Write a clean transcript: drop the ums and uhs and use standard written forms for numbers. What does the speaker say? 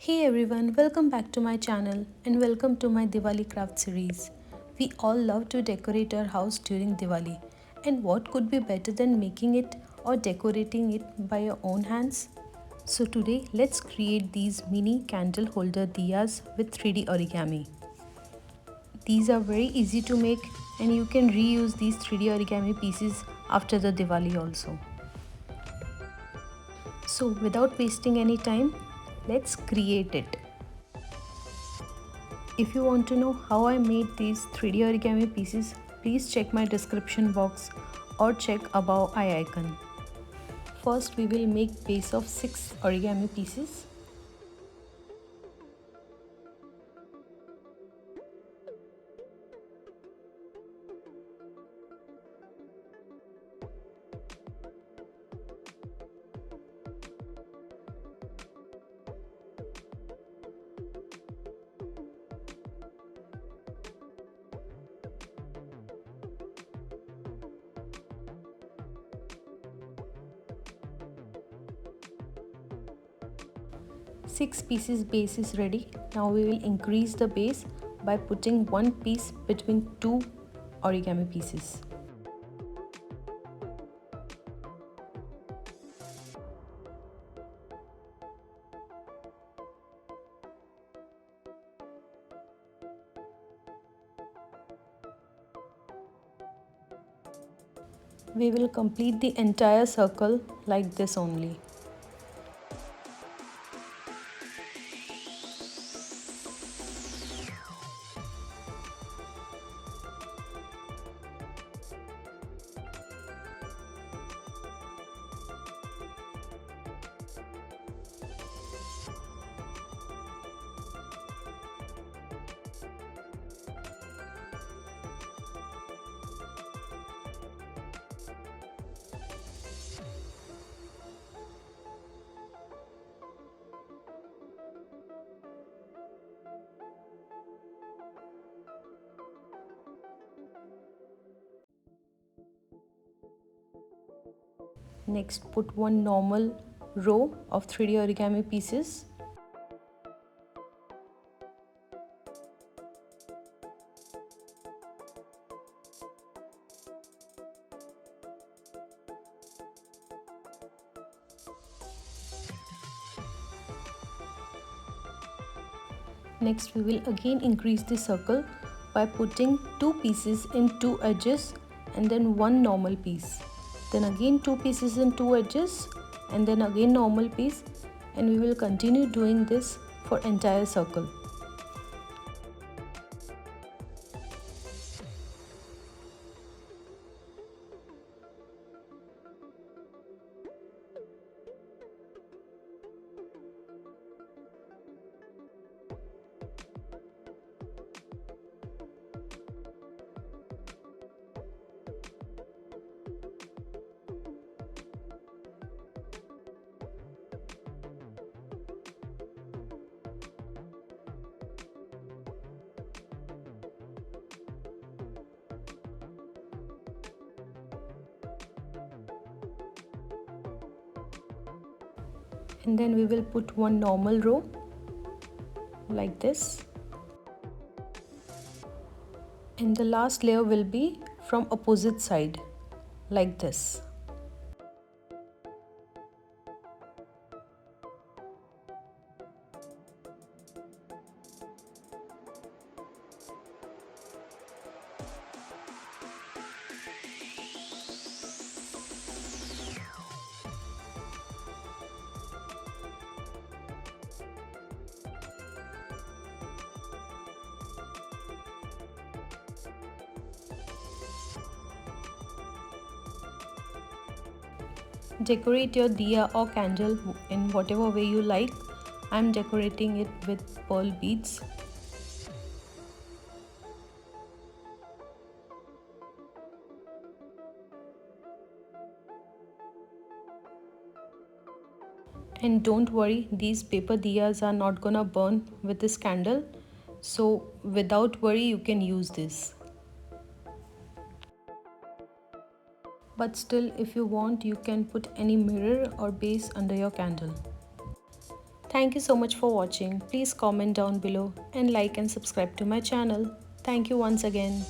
Hey everyone, welcome back to my channel and welcome to my Diwali craft series. We all love to decorate our house during Diwali, and what could be better than making it or decorating it by your own hands? So today let's create these mini candle holder diyas with 3D origami. These are very easy to make and you can reuse these 3D origami pieces after the Diwali also. So without wasting any time, let's create it. If you want to know how I made these 3D origami pieces, please check my description box or check above I icon. First we will make base of 6 origami pieces. Six pieces base is ready. Now we will increase the base by putting one piece between two origami pieces. We will complete the entire circle like this only. Next, put one normal row of 3D origami pieces. Next, we will again increase the circle by putting two pieces in two edges and then one normal piece. Then again two pieces in two edges and then again normal piece, and we will continue doing this for entire circle. And then we will put one normal row like this, and the last layer will be from opposite side like this. Decorate your diya or candle in whatever way you like. I'm decorating it with pearl beads. And don't worry, these paper diyas are not gonna burn with this candle, so without worry you can use this. But still, if you want, you can put any mirror or base under your candle. Thank you so much for watching. Please comment down below and like and subscribe to my channel. Thank you once again.